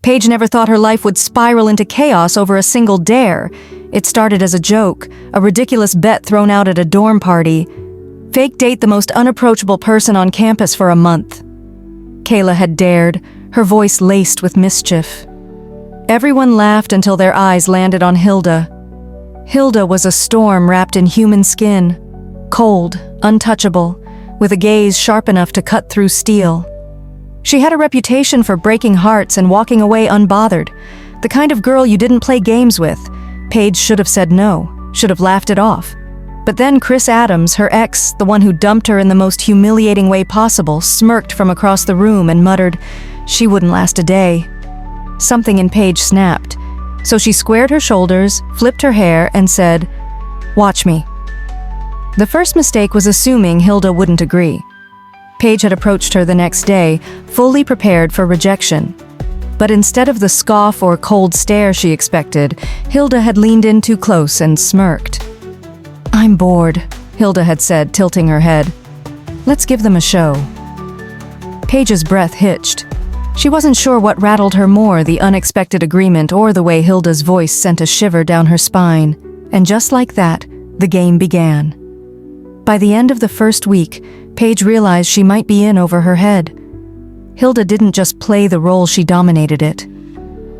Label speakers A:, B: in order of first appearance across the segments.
A: Paige never thought her life would spiral into chaos over a single dare. It started as a joke, a ridiculous bet thrown out at a dorm party. Fake date the most unapproachable person on campus for a month. Kayla had dared, her voice laced with mischief. Everyone laughed until their eyes landed on Hildah. Hildah was a storm wrapped in human skin, cold, untouchable, with a gaze sharp enough to cut through steel. She had a reputation for breaking hearts and walking away unbothered, the kind of girl you didn't play games with. Paige should have said no, should have laughed it off. But then Chris Adams, her ex, the one who dumped her in the most humiliating way possible, smirked from across the room and muttered, she wouldn't last a day. Something in Paige snapped, so she squared her shoulders, flipped her hair, and said, "Watch me." The first mistake was assuming Hildah wouldn't agree. Paige had approached her the next day, fully prepared for rejection. But instead of the scoff or cold stare she expected, Hildah had leaned in too close and smirked. "I'm bored," Hildah had said, tilting her head. "Let's give them a show." Paige's breath hitched. She wasn't sure what rattled her more, the unexpected agreement or the way Hildah's voice sent a shiver down her spine. And just like that, the game began. By the end of the first week, Paige realized she might be in over her head. Hildah didn't just play the role, she dominated it.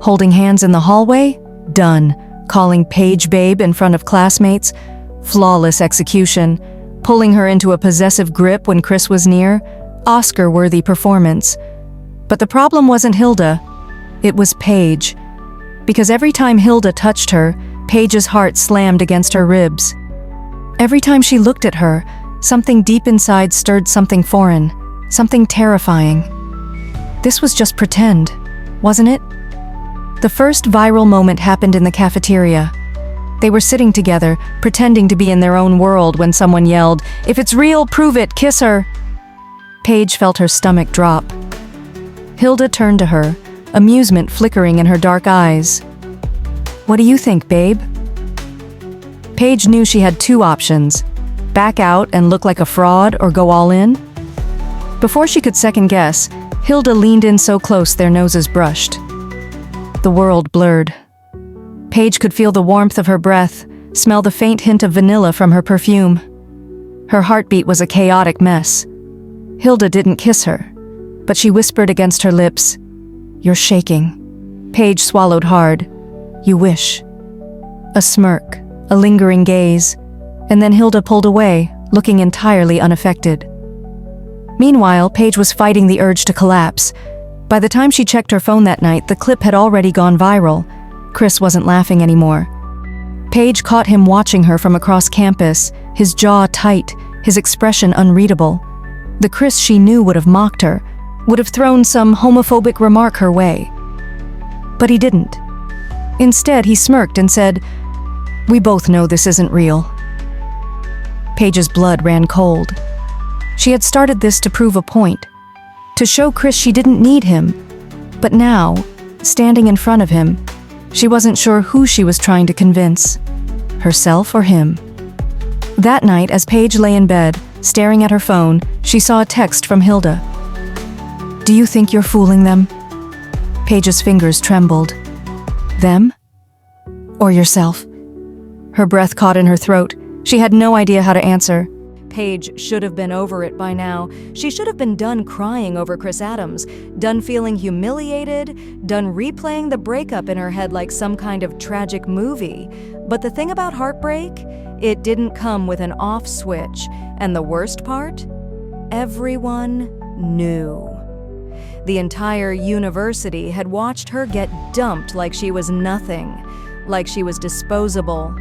A: Holding hands in the hallway? Done. Calling Paige babe in front of classmates? Flawless execution. Pulling her into a possessive grip when Chris was near? Oscar-worthy performance. But the problem wasn't Hildah, it was Paige. Because every time Hildah touched her, Paige's heart slammed against her ribs. Every time she looked at her, something deep inside stirred something foreign, something terrifying. This was just pretend, wasn't it? The first viral moment happened in the cafeteria. They were sitting together, pretending to be in their own world when someone yelled, "If it's real, prove it, kiss her!" Paige felt her stomach drop. Hildah turned to her, amusement flickering in her dark eyes. "What do you think, babe?" Paige knew she had two options: back out and look like a fraud or go all in. Before she could second guess, Hildah leaned in so close their noses brushed. The world blurred. Paige could feel the warmth of her breath, smell the faint hint of vanilla from her perfume. Her heartbeat was a chaotic mess. Hildah didn't kiss her, but she whispered against her lips, "You're shaking." Paige swallowed hard. "You wish." A smirk, a lingering gaze, and then Hildah pulled away, looking entirely unaffected. Meanwhile, Paige was fighting the urge to collapse. By the time she checked her phone that night, the clip had already gone viral. Chris wasn't laughing anymore. Paige caught him watching her from across campus, his jaw tight, his expression unreadable. The Chris she knew would have mocked her, would have thrown some homophobic remark her way. But he didn't. Instead, he smirked and said, "We both know this isn't real." Paige's blood ran cold. She had started this to prove a point, to show Chris she didn't need him. But now, standing in front of him, she wasn't sure who she was trying to convince, herself or him. That night, as Paige lay in bed, staring at her phone, she saw a text from Hildah. "Do you think you're fooling them?" Paige's fingers trembled. Them? Or yourself? Her breath caught in her throat. She had no idea how to answer. Paige should have been over it by now. She should have been done crying over Chris Adams, done feeling humiliated, done replaying the breakup in her head like some kind of tragic movie. But the thing about heartbreak, it didn't come with an off switch. And the worst part? Everyone knew. The entire university had watched her get dumped like she was nothing, like she was disposable.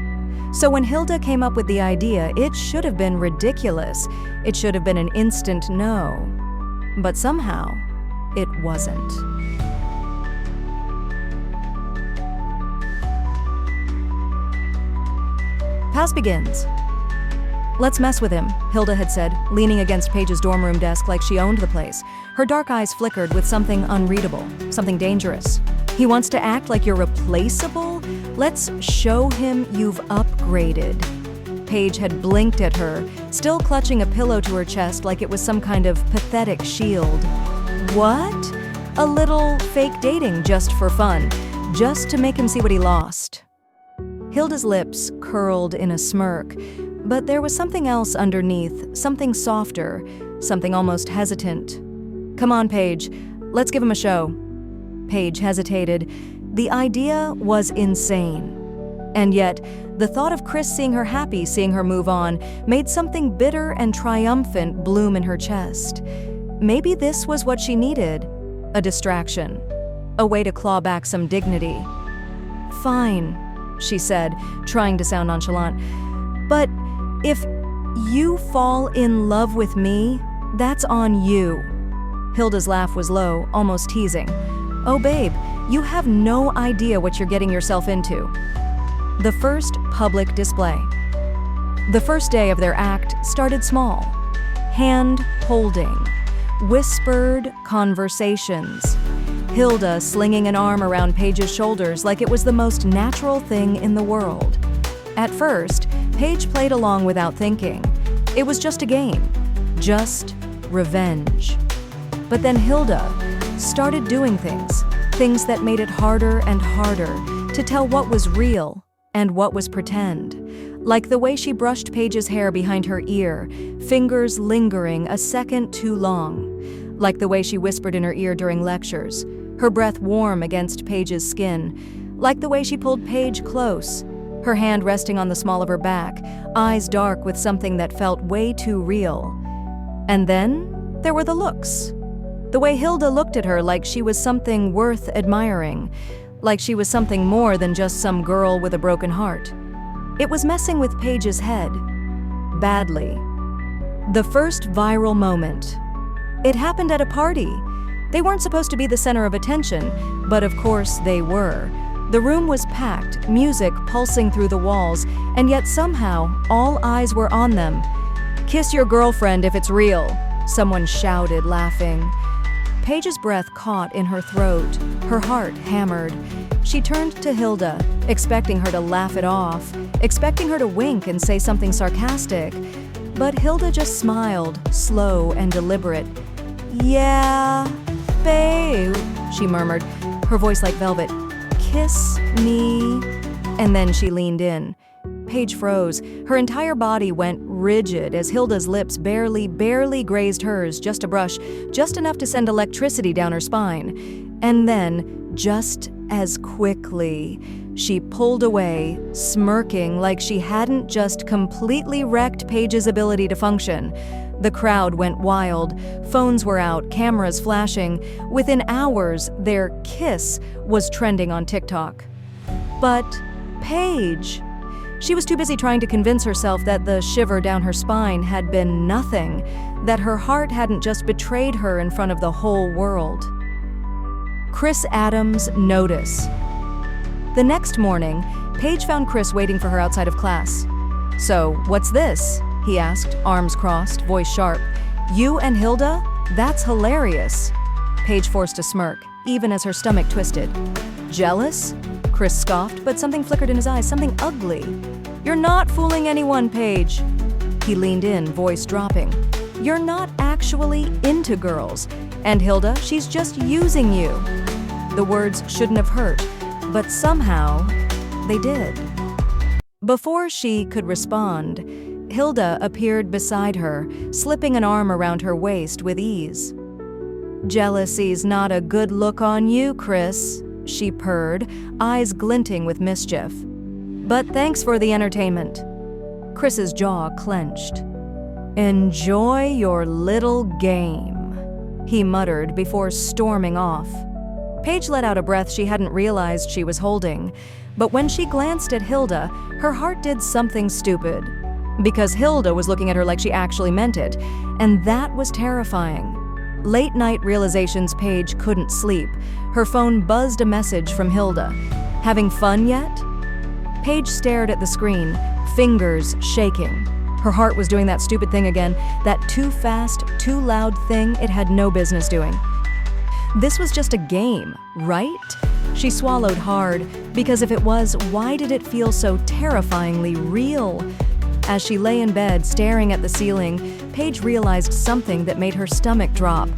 A: So when Hildah came up with the idea, it should have been ridiculous. It should have been an instant no. But somehow, it wasn't. Pass begins. "Let's mess with him," Hildah had said, leaning against Paige's dorm room desk like she owned the place. Her dark eyes flickered with something unreadable, something dangerous. "He wants to act like you're replaceable? Let's show him you've upgraded." Paige had blinked at her, still clutching a pillow to her chest like it was some kind of pathetic shield. "What? A little fake dating just for fun, just to make him see what he lost. Hilda's lips curled in a smirk, but there was something else underneath, something softer, something almost hesitant. "Come on, Paige, let's give him a show." Paige hesitated. The idea was insane. And yet, the thought of Chris seeing her happy, seeing her move on, made something bitter and triumphant bloom in her chest. Maybe this was what she needed. A distraction. A way to claw back some dignity. "Fine," she said, trying to sound nonchalant. "But if you fall in love with me, that's on you." Hilda's laugh was low, almost teasing. "Oh, babe, you have no idea what you're getting yourself into." The first public display. The first day of their act started small. Hand-holding. Whispered conversations. Hilda slinging an arm around Paige's shoulders like it was the most natural thing in the world. At first, Paige played along without thinking. It was just a game. Just revenge. But then Hilda started doing things that made it harder and harder to tell what was real and what was pretend. Like the way she brushed Paige's hair behind her ear, fingers lingering a second too long. Like the way she whispered in her ear during lectures, her breath warm against Paige's skin. Like the way she pulled Paige close, her hand resting on the small of her back, eyes dark with something that felt way too real. And then there were the looks. The way Hilda looked at her like she was something worth admiring, like she was something more than just some girl with a broken heart. It was messing with Paige's head. Badly. The first viral moment. It happened at a party. They weren't supposed to be the center of attention, but of course they were. The room was packed, music pulsing through the walls, and yet somehow all eyes were on them. "Kiss your girlfriend if it's real," someone shouted, laughing. Paige's breath caught in her throat, her heart hammered. She turned to Hilda, expecting her to laugh it off, expecting her to wink and say something sarcastic. But Hilda just smiled, slow and deliberate. "Yeah, babe," she murmured, her voice like velvet. "Kiss me." And then she leaned in. Paige froze. Her entire body went rigid as Hilda's lips barely grazed hers, just a brush, just enough to send electricity down her spine. And then, just as quickly, she pulled away, smirking like she hadn't just completely wrecked Paige's ability to function. The crowd went wild. Phones were out, cameras flashing. Within hours, their kiss was trending on TikTok. But Paige... She was too busy trying to convince herself that the shiver down her spine had been nothing, that her heart hadn't just betrayed her in front of the whole world. Chris Adams' notice. The next morning, Paige found Chris waiting for her outside of class. "So, what's this?" he asked, arms crossed, voice sharp. "You and Hilda? That's hilarious." Paige forced a smirk, even as her stomach twisted. "Jealous?" Chris scoffed, but something flickered in his eyes, something ugly. "You're not fooling anyone, Paige." He leaned in, voice dropping. "You're not actually into girls. And Hilda, she's just using you." The words shouldn't have hurt, but somehow they did. Before she could respond, Hilda appeared beside her, slipping an arm around her waist with ease. "Jealousy's not a good look on you, Chris," she purred, eyes glinting with mischief. "But thanks for the entertainment." Chris's jaw clenched. "Enjoy your little game," he muttered before storming off. Paige let out a breath she hadn't realized she was holding, but when she glanced at Hilda, her heart did something stupid. Because Hilda was looking at her like she actually meant it, and that was terrifying. Late-night realizations Paige couldn't sleep. Her phone buzzed a message from Hilda. "Having fun yet?" Paige stared at the screen, fingers shaking. Her heart was doing that stupid thing again, that too fast, too loud thing it had no business doing. This was just a game, right? She swallowed hard, because if it was, why did it feel so terrifyingly real? As she lay in bed staring at the ceiling, Paige realized something that made her stomach drop.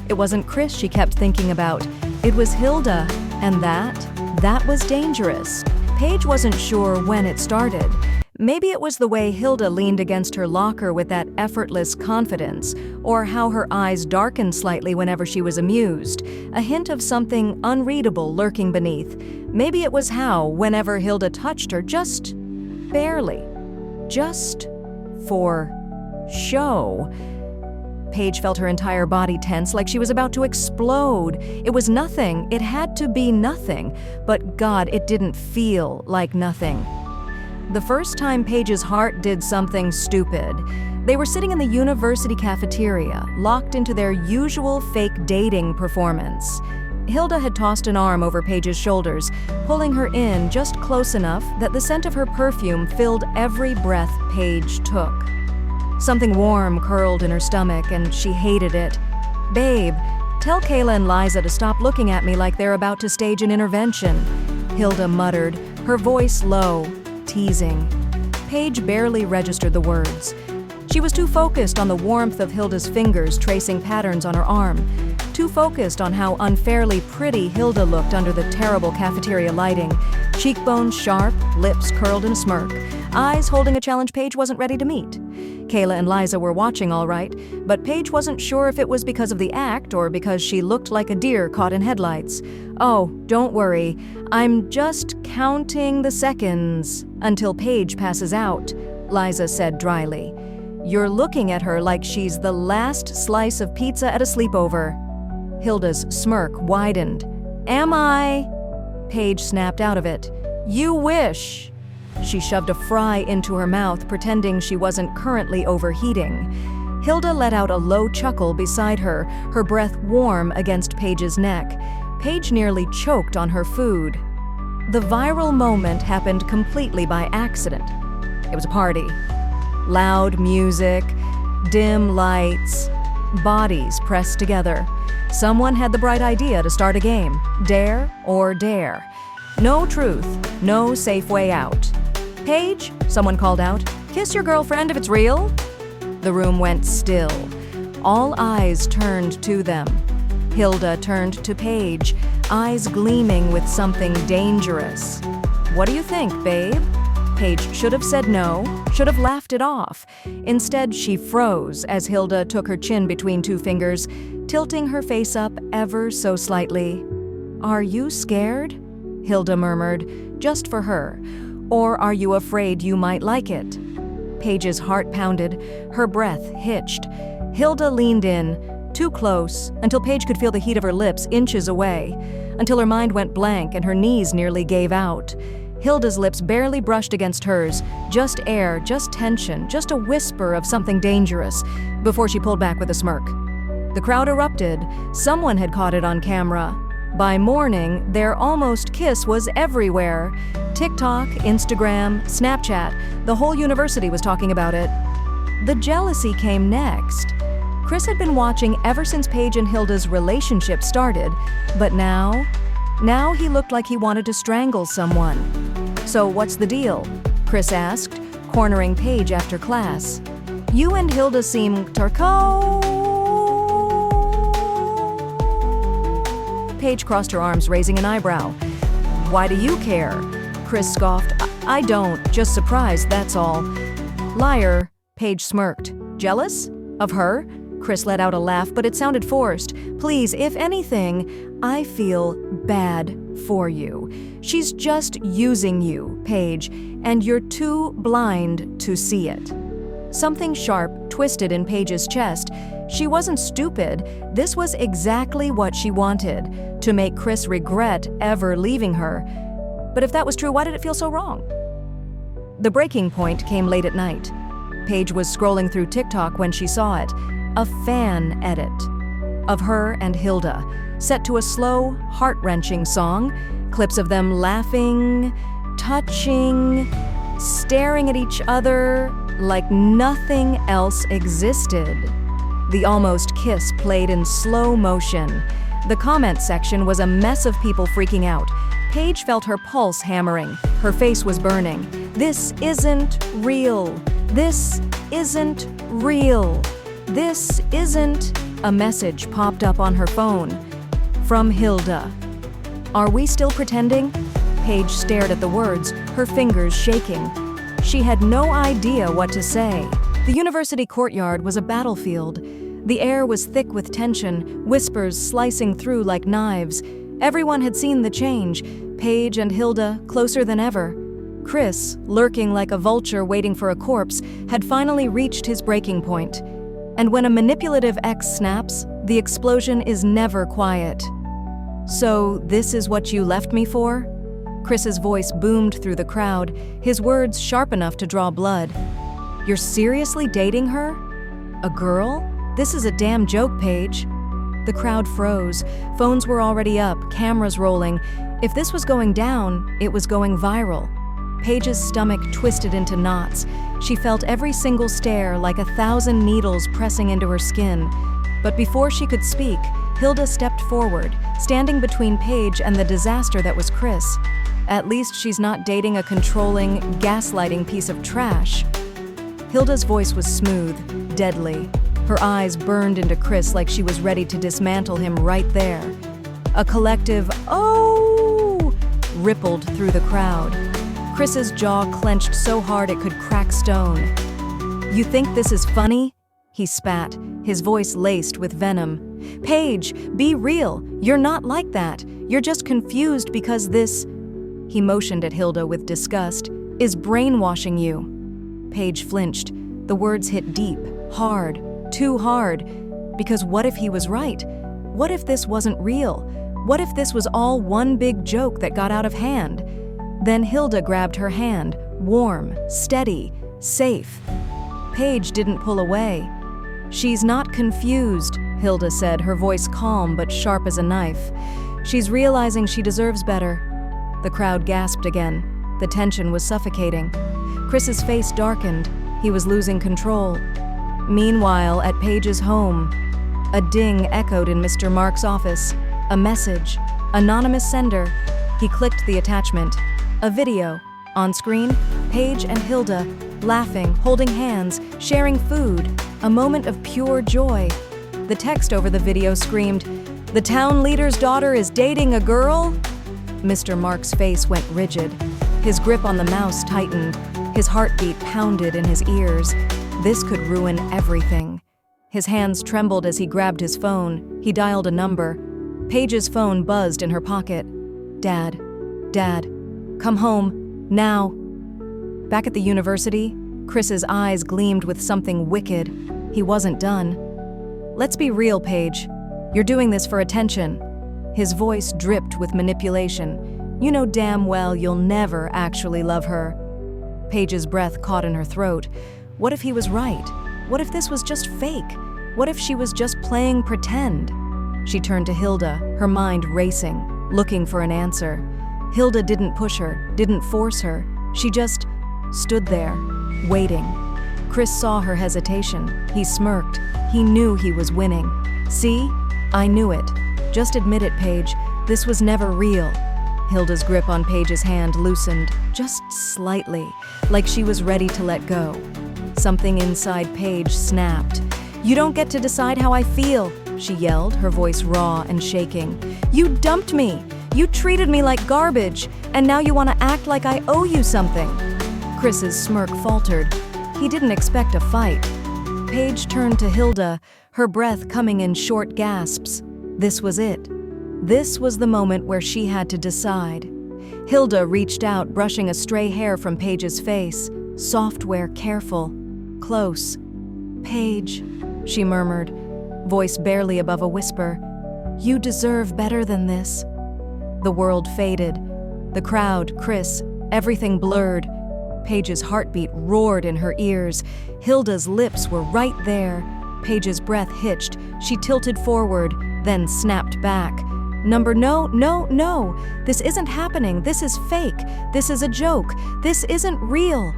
A: It wasn't Chris she kept thinking about. It was Hildah, and that was dangerous. Paige wasn't sure when it started. Maybe it was the way Hildah leaned against her locker with that effortless confidence, or how her eyes darkened slightly whenever she was amused, a hint of something unreadable lurking beneath. Maybe it was how, whenever Hildah touched her, just barely, just for show. Paige felt her entire body tense, like she was about to explode. It was nothing. It had to be nothing. But God, it didn't feel like nothing. The first time Paige's heart did something stupid, they were sitting in the university cafeteria, locked into their usual fake dating performance. Hildah had tossed an arm over Paige's shoulders, pulling her in just close enough that the scent of her perfume filled every breath Paige took. Something warm curled in her stomach, and she hated it. "Babe, tell Kayla and Liza to stop looking at me like they're about to stage an intervention," Hildah muttered, her voice low, teasing. Paige barely registered the words. She was too focused on the warmth of Hildah's fingers tracing patterns on her arm, too focused on how unfairly pretty Hildah looked under the terrible cafeteria lighting, cheekbones sharp, lips curled in a smirk, eyes holding a challenge Paige wasn't ready to meet. Kayla and Liza were watching all right, but Paige wasn't sure if it was because of the act or because she looked like a deer caught in headlights. "Oh, don't worry. I'm just counting the seconds until Paige passes out," Liza said dryly. "You're looking at her like she's the last slice of pizza at a sleepover." Hildah's smirk widened. "Am I?" Paige snapped out of it. "You wish." She shoved a fry into her mouth, pretending she wasn't currently overheating. Hildah let out a low chuckle beside her, her breath warm against Paige's neck. Paige nearly choked on her food. The viral moment happened completely by accident. It was a party. Loud music, dim lights, bodies pressed together. Someone had the bright idea to start a game. Dare or dare. No truth, no safe way out. "Paige," someone called out, "kiss your girlfriend if it's real." The room went still. All eyes turned to them. Hildah turned to Paige, eyes gleaming with something dangerous. "What do you think, babe?" Paige should have said no, should have laughed it off. Instead, she froze as Hildah took her chin between two fingers, tilting her face up ever so slightly. "Are you scared?" Hildah murmured, just for her. "Or are you afraid you might like it?" Paige's heart pounded, her breath hitched. Hildah leaned in, too close, until Paige could feel the heat of her lips inches away, until her mind went blank and her knees nearly gave out. Hildah's lips barely brushed against hers, just air, just tension, just a whisper of something dangerous, before she pulled back with a smirk. The crowd erupted. Someone had caught it on camera. By morning, their almost kiss was everywhere. TikTok, Instagram, Snapchat, the whole university was talking about it. The jealousy came next. Chris had been watching ever since Paige and Hildah's relationship started, but now he looked like he wanted to strangle someone. "So what's the deal?" Chris asked, cornering Paige after class. "You and Hildah seem turco." Paige crossed her arms, raising an eyebrow. "Why do you care?" Chris scoffed. I don't, just surprised, that's all." "Liar," Paige smirked. "Jealous? Of her?" Chris let out a laugh, but it sounded forced. "Please, if anything, I feel bad for you. She's just using you, Paige, and you're too blind to see it." Something sharp twisted in Paige's chest. She wasn't stupid. This was exactly what she wanted, to make Chris regret ever leaving her. But if that was true, why did it feel so wrong? The breaking point came late at night. Paige was scrolling through TikTok when she saw it. A fan edit of her and Hildah, set to a slow, heart-wrenching song, clips of them laughing, touching, staring at each other like nothing else existed. The almost kiss played in slow motion. The comment section was a mess of people freaking out. Paige felt her pulse hammering. Her face was burning. "This isn't real. This isn't real. This isn't A message popped up on her phone. From Hildah. "Are we still pretending?" Paige stared at the words, her fingers shaking. She had no idea what to say. The university courtyard was a battlefield. The air was thick with tension, whispers slicing through like knives. Everyone had seen the change. Paige and Hildah closer than ever. Chris, lurking like a vulture waiting for a corpse, had finally reached his breaking point. And when a manipulative ex snaps, the explosion is never quiet. "So, this is what you left me for?" Chris's voice boomed through the crowd, his words sharp enough to draw blood. "You're seriously dating her? A girl? This is a damn joke, Paige." The crowd froze. Phones were already up, cameras rolling. If this was going down, it was going viral. Paige's stomach twisted into knots. She felt every single stare like 1,000 needles pressing into her skin. But before she could speak, Hildah stepped forward, standing between Paige and the disaster that was Chris. At least she's not dating a controlling, gaslighting piece of trash. Hildah's voice was smooth, deadly. Her eyes burned into Chris like she was ready to dismantle him right there. A collective, "Oh!" rippled through the crowd. Chris's jaw clenched so hard it could crack stone. "You think this is funny?" he spat, his voice laced with venom. "Paige, be real. You're not like that. You're just confused because this," he motioned at Hildah with disgust, "is brainwashing you." Paige flinched. The words hit deep, hard, too hard. Because what if he was right? What if this wasn't real? What if this was all one big joke that got out of hand? Then Hildah grabbed her hand, warm, steady, safe. Paige didn't pull away. "She's not confused," Hildah said, her voice calm but sharp as a knife. "She's realizing she deserves better." The crowd gasped again. The tension was suffocating. Chris's face darkened. He was losing control. Meanwhile, at Paige's home, a ding echoed in Mr. Mark's office. A message. Anonymous sender. He clicked the attachment. A video. On screen, Paige and Hildah, laughing, holding hands, sharing food. A moment of pure joy. The text over the video screamed, "The town leader's daughter is dating a girl?" Mr. Mark's face went rigid. His grip on the mouse tightened. His heartbeat pounded in his ears. This could ruin everything. His hands trembled as he grabbed his phone. He dialed a number. Paige's phone buzzed in her pocket. "Dad, Dad, come home, now." Back at the university, Chris's eyes gleamed with something wicked. He wasn't done. "Let's be real, Paige. You're doing this for attention." His voice dripped with manipulation. "You know damn well you'll never actually love her." Paige's breath caught in her throat. What if he was right? What if this was just fake? What if she was just playing pretend? She turned to Hildah, her mind racing, looking for an answer. Hildah didn't push her, didn't force her. She just stood there, waiting. Chris saw her hesitation. He smirked. He knew he was winning. "See? I knew it. Just admit it, Paige. This was never real." Hildah's grip on Paige's hand loosened, just slightly, like she was ready to let go. Something inside Paige snapped. "You don't get to decide how I feel," she yelled, her voice raw and shaking. "You dumped me. You treated me like garbage, and now you want to act like I owe you something." Chris's smirk faltered. He didn't expect a fight. Paige turned to Hildah, her breath coming in short gasps. This was it. This was the moment where she had to decide. Hildah reached out, brushing a stray hair from Paige's face. Software, careful, close. "Paige," she murmured, voice barely above a whisper, "you deserve better than this." The world faded. The crowd, Chris, everything blurred. Paige's heartbeat roared in her ears. Hildah's lips were right there. Paige's breath hitched. She tilted forward, then snapped back. No. This isn't happening. This is fake. This is a joke. This isn't real."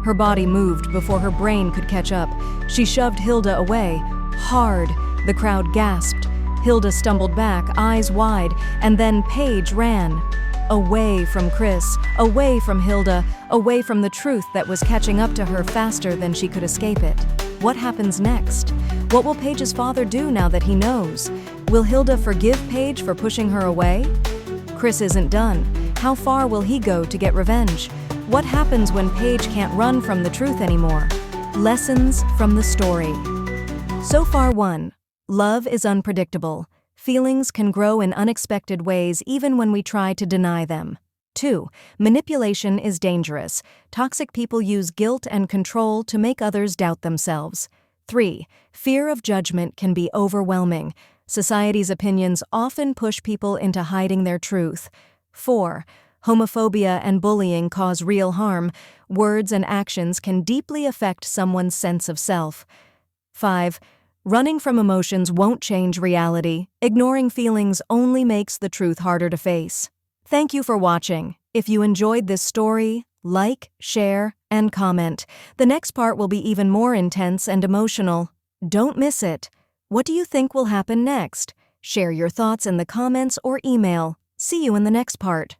A: Her body moved before her brain could catch up. She shoved Hildah away, hard. The crowd gasped. Hildah stumbled back, eyes wide, and then Paige ran. Away from Chris, away from Hildah, away from the truth that was catching up to her faster than she could escape it. What happens next? What will Paige's father do now that he knows? Will Hildah forgive Paige for pushing her away? Chris isn't done. How far will he go to get revenge? What happens when Paige can't run from the truth anymore? Lessons from the story. So far 1. Love is unpredictable. Feelings can grow in unexpected ways even when we try to deny them. 2. Manipulation is dangerous. Toxic people use guilt and control to make others doubt themselves. 3. Fear of judgment can be overwhelming. Society's opinions often push people into hiding their truth. 4. Homophobia and bullying cause real harm. Words and actions can deeply affect someone's sense of self. 5. Running from emotions won't change reality. Ignoring feelings only makes the truth harder to face. Thank you for watching. If you enjoyed this story, like, share, and comment. The next part will be even more intense and emotional. Don't miss it. What do you think will happen next? Share your thoughts in the comments or email. See you in the next part.